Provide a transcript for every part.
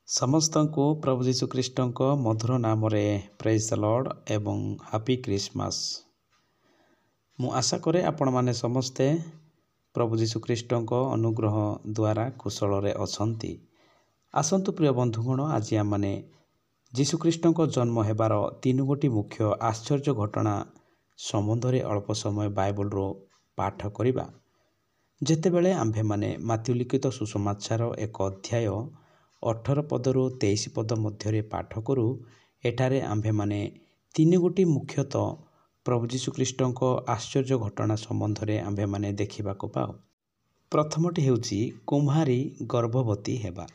ସମସ୍ତଙ୍କୁ ପ୍ରଭୁ ଯୀଶୁଖ୍ରୀଷ୍ଟଙ୍କ ମଧୁର ନାମରେ ପ୍ରେଜ୍ ଦ ଲର୍ଡ ଏବଂ ହାପି କ୍ରିସମାସ୍। ମୁଁ ଆଶା କରେ ଆପଣମାନେ ସମସ୍ତେ ପ୍ରଭୁ ଯୀଶୁଖ୍ରୀଷ୍ଟଙ୍କ ଅନୁଗ୍ରହ ଦ୍ୱାରା କୁଶଳରେ ଅଛନ୍ତି। ଆସନ୍ତୁ ପ୍ରିୟ ବନ୍ଧୁଗଣ, ଆଜି ଆମମାନେ ଯୀଶୁଖ୍ରୀଷ୍ଟଙ୍କ ଜନ୍ମ ହେବାର ତିନୋଟି ମୁଖ୍ୟ ଆଶ୍ଚର୍ଯ୍ୟ ଘଟଣା ସମ୍ବନ୍ଧରେ ଅଳ୍ପ ସମୟ ବାଇବଲରୁ ପାଠ କରିବା। ଯେତେବେଳେ ଆମ୍ଭେମାନେ ମାଥ୍ୟୁ ଲିଖିତ ସୁସମାଚାର 1 ଅଧ୍ୟାୟ 18 ପଦରୁ 23 ପଦ ମଧ୍ୟରେ ପାଠ କରୁ, ଏଠାରେ ଆମ୍ଭେମାନେ ତିନୋଟି ମୁଖ୍ୟତଃ ପ୍ରଭୁ ଯୀଶୁଖ୍ରୀଷ୍ଟଙ୍କ ଆଶ୍ଚର୍ଯ୍ୟ ଘଟଣା ସମ୍ବନ୍ଧରେ ଆମ୍ଭେମାନେ ଦେଖିବାକୁ ପାଉ। ପ୍ରଥମଟି ହେଉଛି କୁମ୍ଭାରୀ ଗର୍ଭବତୀ ହେବା।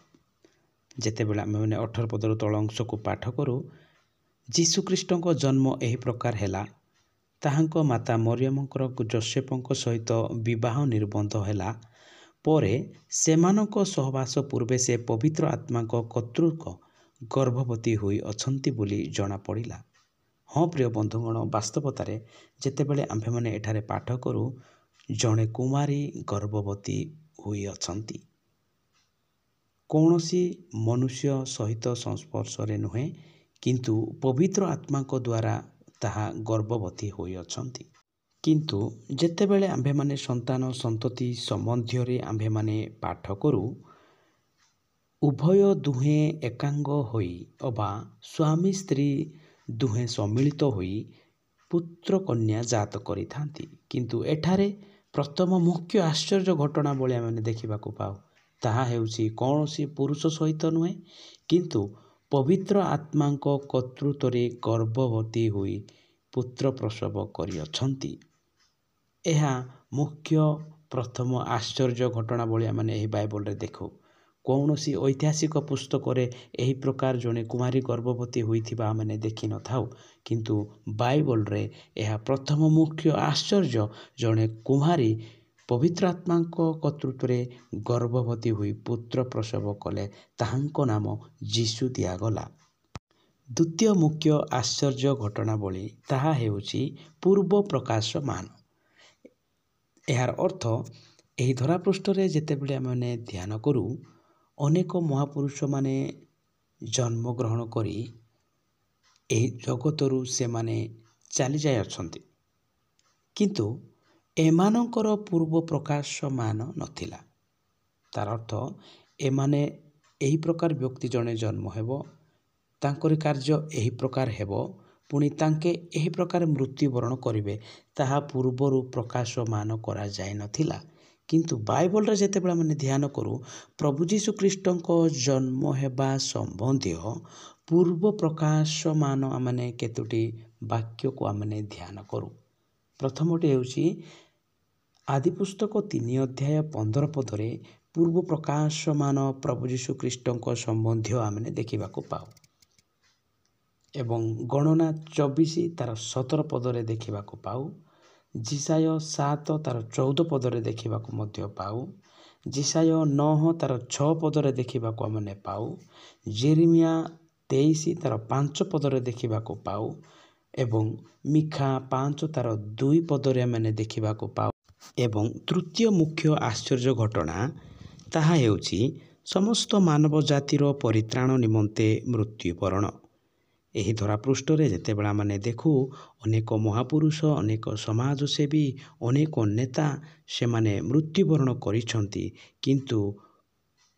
ଯେତେବେଳେ ଆମ୍ଭେମାନେ 18 ପଦରୁ ତଳ ଅଂଶକୁ ପାଠ କରୁ, ଯୀଶୁଖ୍ରୀଷ୍ଟଙ୍କ ଜନ୍ମ ଏହି ପ୍ରକାର ହେଲା। ତାହାଙ୍କ ମାତା ମରିୟମଙ୍କର ଯୋସେଫଙ୍କ ସହିତ ବିବାହ ନିର୍ବନ୍ଧ ହେଲା ପରେ ସେମାନଙ୍କ ସହବାସ ପୂର୍ବେ ସେ ପବିତ୍ର ଆତ୍ମାଙ୍କ କର୍ତ୍ତୃକ ଗର୍ଭବତୀ ହୋଇ ଅଛନ୍ତି ବୋଲି ଜଣାପଡ଼ିଲା। ହଁ ପ୍ରିୟ ବନ୍ଧୁଗଣ, ବାସ୍ତବତାରେ ଯେତେବେଳେ ଆମ୍ଭେମାନେ ଏଠାରେ ପାଠ କରୁ, ଜଣେ କୁମାରୀ ଗର୍ଭବତୀ ହୋଇଅଛନ୍ତି। କୌଣସି ମନୁଷ୍ୟ ସହିତ ସଂସ୍ପର୍ଶରେ ନୁହେଁ, କିନ୍ତୁ ପବିତ୍ର ଆତ୍ମାଙ୍କ ଦ୍ୱାରା ତାହା ଗର୍ଭବତୀ ହୋଇଅଛନ୍ତି। କିନ୍ତୁ ଯେତେବେଳେ ଆମ୍ଭେମାନେ ସନ୍ତାନ ସନ୍ତତି ସମ୍ବନ୍ଧରେ ଆମ୍ଭେମାନେ ପାଠ କରୁ, ଉଭୟ ଦୁହେଁ ଏକାଙ୍ଗ ହୋଇ ଅବା ସ୍ୱାମୀ ସ୍ତ୍ରୀ ଦୁହେଁ ସମ୍ମିଳିତ ହୋଇ ପୁତ୍ର କନ୍ୟା ଜାତ କରିଥାନ୍ତି। କିନ୍ତୁ ଏଠାରେ ପ୍ରଥମ ମୁଖ୍ୟ ଆଶ୍ଚର୍ଯ୍ୟ ଘଟଣା ଭଳି ଆମେ ଦେଖିବାକୁ ପାଉ। ତାହା ହେଉଛି କୌଣସି ପୁରୁଷ ସହିତ ନୁହେଁ, କିନ୍ତୁ ପବିତ୍ର ଆତ୍ମାଙ୍କ କର୍ତ୍ତୃତ୍ୱରେ ଗର୍ଭବତୀ ହୋଇ ପୁତ୍ର ପ୍ରସବ କରିଅଛନ୍ତି। ଏହା ମୁଖ୍ୟ ପ୍ରଥମ ଆଶ୍ଚର୍ଯ୍ୟ ଘଟଣା ଭଳି ଆମେ ଏହି ବାଇବଲରେ ଦେଖୁ। କୌଣସି ଐତିହାସିକ ପୁସ୍ତକରେ ଏହି ପ୍ରକାର ଜଣେ କୁମାରୀ ଗର୍ଭବତୀ ହୋଇଥିବା ଆମେ ଦେଖିନଥାଉ, କିନ୍ତୁ ବାଇବଲରେ ଏହା ପ୍ରଥମ ମୁଖ୍ୟ ଆଶ୍ଚର୍ଯ୍ୟ। ଜଣେ କୁମାରୀ ପବିତ୍ର ଆତ୍ମାଙ୍କ କର୍ତ୍ତୃତ୍ୱରେ ଗର୍ଭବତୀ ହୋଇ ପୁତ୍ର ପ୍ରସବ କଲେ, ତାହାଙ୍କ ନାମ ଯୀଶୁ ଦିଆଗଲା। ଦ୍ୱିତୀୟ ମୁଖ୍ୟ ଆଶ୍ଚର୍ଯ୍ୟ ଘଟଣାବଳୀ ତାହା ହେଉଛି ପୂର୍ବ ପ୍ରକାଶମାନ। ଏହାର ଅର୍ଥ, ଏହି ଧରାପୃଷ୍ଠରେ ଯେତେବେଳେ ଆମେ ଧ୍ୟାନ କରୁ, ଅନେକ ମହାପୁରୁଷମାନେ ଜନ୍ମଗ୍ରହଣ କରି ଏହି ଜଗତରୁ ସେମାନେ ଚାଲିଯାଇଅଛନ୍ତି, କିନ୍ତୁ ଏମାନଙ୍କର ପୂର୍ବ ପ୍ରକାଶମାନ ନଥିଲା। ତାର ଅର୍ଥ, ଏମାନେ ଏହି ପ୍ରକାର ବ୍ୟକ୍ତି ଜଣେ ଜନ୍ମ ହେବ, ତାଙ୍କର କାର୍ଯ୍ୟ ଏହି ପ୍ରକାର ହେବ, ପୁଣି ତାଙ୍କେ ଏହି ପ୍ରକାର ମୃତ୍ୟୁବରଣ କରିବେ, ତାହା ପୂର୍ବରୁ ପ୍ରକାଶମାନ କରାଯାଇନଥିଲା। କିନ୍ତୁ ବାଇବଲରେ ଯେତେବେଳେ ଆମେ ଧ୍ୟାନ କରୁ, ପ୍ରଭୁ ଯୀଶୁଖ୍ରୀଷ୍ଟଙ୍କ ଜନ୍ମ ହେବା ସମ୍ବନ୍ଧୀୟ ପୂର୍ବ ପ୍ରକାଶମାନ ଆମେ କେତୋଟି ବାକ୍ୟକୁ ଆମେ ଧ୍ୟାନ କରୁ। ପ୍ରଥମଟି ହେଉଛି ଆଦି ପୁସ୍ତକ 3 ଅଧ୍ୟାୟ 15 ପଦରେ ପୂର୍ବ ପ୍ରକାଶମାନ ପ୍ରଭୁ ଯୀଶୁଖ୍ରୀଷ୍ଟଙ୍କ ସମ୍ବନ୍ଧୀୟ ଆମେ ଦେଖିବାକୁ ପାଉ। ଏବଂ ଗଣନା 24 ତାର 17 ପଦରେ ଦେଖିବାକୁ ପାଉ। ଯିଶାୟ 7 ତାର 14 ପଦରେ ଦେଖିବାକୁ ମଧ୍ୟ ପାଉ। ଯିଶାୟ 9 ତାର 6 ପଦରେ ଦେଖିବାକୁ ଆମେ ପାଉ। ଜେରେମିୟା 23 ତାର 5 ପଦରେ ଦେଖିବାକୁ ପାଉ। ଏବଂ ମିଖା 5 ତାର 2 ପଦରେ ଆମେ ଦେଖିବାକୁ ପାଉ। ଏବଂ ତୃତୀୟ ମୁଖ୍ୟ ଆଶ୍ଚର୍ଯ୍ୟ ଘଟଣା ତାହା ହେଉଛି ସମସ୍ତ ମାନବ ଜାତିର ପରିତ୍ରାଣ ନିମନ୍ତେ ମୃତ୍ୟୁବରଣ। ଏହି ଧରାପୃଷ୍ଠରେ ଯେତେବେଳେ ଆମେ ଦେଖୁ, ଅନେକ ମହାପୁରୁଷ, ଅନେକ ସମାଜସେବୀ, ଅନେକ ନେତା ସେମାନେ ମୃତ୍ୟୁବରଣ କରିଛନ୍ତି, କିନ୍ତୁ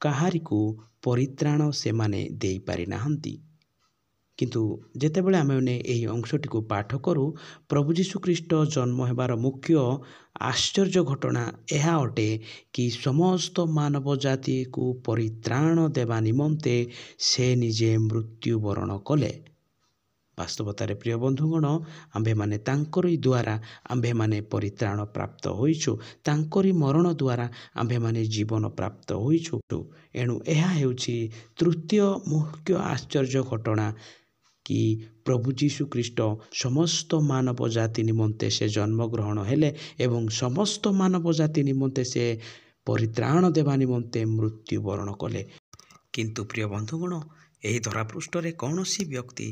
କାହାରିକୁ ପରିତ୍ରାଣ ସେମାନେ ଦେଇପାରିନାହାନ୍ତି। କିନ୍ତୁ ଯେତେବେଳେ ଆମେ ଏହି ଅଂଶଟିକୁ ପାଠ କରୁ, ପ୍ରଭୁ ଯୀଶୁଖ୍ରୀଷ୍ଟ ଜନ୍ମ ହେବାର ମୁଖ୍ୟ ଆଶ୍ଚର୍ଯ୍ୟ ଘଟଣା ଏହା ଅଟେ କି ସମସ୍ତ ମାନବ ଜାତିକୁ ପରିତ୍ରାଣ ଦେବା ନିମନ୍ତେ ସେ ନିଜେ ମୃତ୍ୟୁବରଣ କଲେ। ବାସ୍ତବତାରେ ପ୍ରିୟ ବନ୍ଧୁଗଣ, ଆମ୍ଭେମାନେ ତାଙ୍କରି ଦ୍ୱାରା ଆମ୍ଭେମାନେ ପରିତ୍ରାଣ ପ୍ରାପ୍ତ ହୋଇଛୁ। ତାଙ୍କରି ମରଣ ଦ୍ୱାରା ଆମ୍ଭେମାନେ ଜୀବନ ପ୍ରାପ୍ତ ହୋଇଛୁ। ଏଣୁ ଏହା ହେଉଛି ତୃତୀୟ ମୁଖ୍ୟ ଆଶ୍ଚର୍ଯ୍ୟ ଘଟଣା କି ପ୍ରଭୁ ଯୀଶୁଖ୍ରୀଷ୍ଟ ସମସ୍ତ ମାନବ ଜାତି ନିମନ୍ତେ ସେ ଜନ୍ମଗ୍ରହଣ ହେଲେ ଏବଂ ସମସ୍ତ ମାନବ ଜାତି ନିମନ୍ତେ ସେ ପରିତ୍ରାଣ ଦେବା ନିମନ୍ତେ ମୃତ୍ୟୁବରଣ କଲେ। କିନ୍ତୁ ପ୍ରିୟ ବନ୍ଧୁଗଣ, ଏହି ଧରାପୃଷ୍ଠରେ କୌଣସି ବ୍ୟକ୍ତି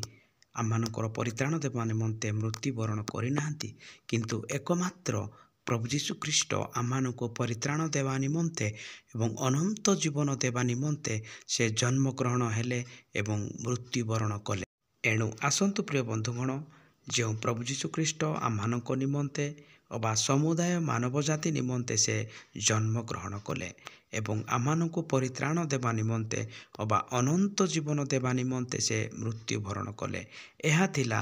ଆମମାନଙ୍କର ପରିତ୍ରାଣ ଦେବା ନିମନ୍ତେ ମୃତ୍ୟୁବରଣ କରିନାହାନ୍ତି, କିନ୍ତୁ ଏକମାତ୍ର ପ୍ରଭୁ ଯୀଶୁଖ୍ରୀଷ୍ଟ ଆମମାନଙ୍କୁ ପରିତ୍ରାଣ ଦେବା ନିମନ୍ତେ ଏବଂ ଅନନ୍ତ ଜୀବନ ଦେବା ନିମନ୍ତେ ସେ ଜନ୍ମଗ୍ରହଣ ହେଲେ ଏବଂ ମୃତ୍ୟୁବରଣ କଲେ। ଏଣୁ ଆସନ୍ତୁ ପ୍ରିୟ ବନ୍ଧୁଗଣ, ଯେଉଁ ପ୍ରଭୁ ଯୀଶୁଖ୍ରୀଷ୍ଟ ଆମମାନଙ୍କ ନିମନ୍ତେ ଅବା ସମୁଦାୟ ମାନବ ଜାତି ନିମନ୍ତେ ସେ ଜନ୍ମଗ୍ରହଣ କଲେ ଏବଂ ଆମମାନଙ୍କୁ ପରିତ୍ରାଣ ଦେବା ନିମନ୍ତେ ଅବା ଅନନ୍ତ ଜୀବନ ଦେବା ନିମନ୍ତେ ସେ ମୃତ୍ୟୁବରଣ କଲେ। ଏହା ଥିଲା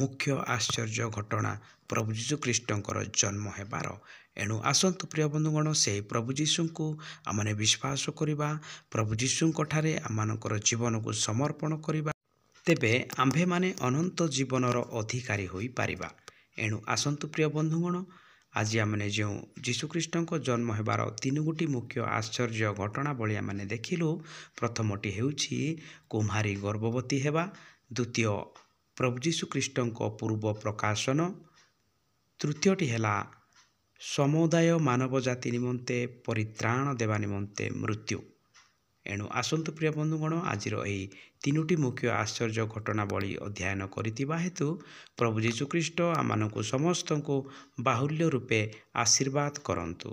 ମୁଖ୍ୟ ଆଶ୍ଚର୍ଯ୍ୟ ଘଟଣା ପ୍ରଭୁ ଯୀଶୁଖ୍ରୀଷ୍ଟଙ୍କର ଜନ୍ମ ହେବାର। ଏଣୁ ଆସନ୍ତୁ ପ୍ରିୟ ବନ୍ଧୁଗଣ, ସେହି ପ୍ରଭୁ ଯୀଶୁଙ୍କୁ ଆମମାନେ ବିଶ୍ୱାସ କରିବା, ପ୍ରଭୁ ଯୀଶୁଙ୍କଠାରେ ଆମମାନଙ୍କର ଜୀବନକୁ ସମର୍ପଣ କରିବା, ତେବେ ଆମ୍ଭେମାନେ ଅନନ୍ତ ଜୀବନର ଅଧିକାରୀ ହୋଇପାରିବା। ଏଣୁ ଆସନ୍ତୁ ପ୍ରିୟ ବନ୍ଧୁଗଣ, ଆଜି ଆମମାନେ ଯେଉଁ ଯୀଶୁଖ୍ରୀଷ୍ଟଙ୍କ ଜନ୍ମ ହେବାର 3ଗୋଟି ମୁଖ୍ୟ ଆଶ୍ଚର୍ଯ୍ୟ ଘଟଣାବଳୀ ଆମମାନେ ଦେଖିଲୁ। ପ୍ରଥମଟି ହେଉଛି କୁମ୍ଭାରୀ ଗର୍ଭବତୀ ହେବା, ଦ୍ୱିତୀୟ ପ୍ରଭୁ ଯୀଶୁଖ୍ରୀଷ୍ଟଙ୍କ ପୂର୍ବ ପ୍ରକାଶନ, ତୃତୀୟଟି ହେଲା ସମୁଦାୟ ମାନବ ଜାତି ନିମନ୍ତେ ପରିତ୍ରାଣ ଦେବା ନିମନ୍ତେ ମୃତ୍ୟୁ। ଏଣୁ ଆସନ୍ତୁ ପ୍ରିୟ ବନ୍ଧୁଗଣ, ଆଜିର ଏହି 3ଟି ମୁଖ୍ୟ ଆଶ୍ଚର୍ଯ୍ୟ ଘଟଣାବଳୀ ଅଧ୍ୟୟନ କରିଥିବା ହେତୁ ପ୍ରଭୁ ଯୀଶୁଖ୍ରୀଷ୍ଟ ଆମମାନଙ୍କୁ ସମସ୍ତଙ୍କୁ ବାହୁଲ୍ୟ ରୂପେ ଆଶୀର୍ବାଦ କରନ୍ତୁ।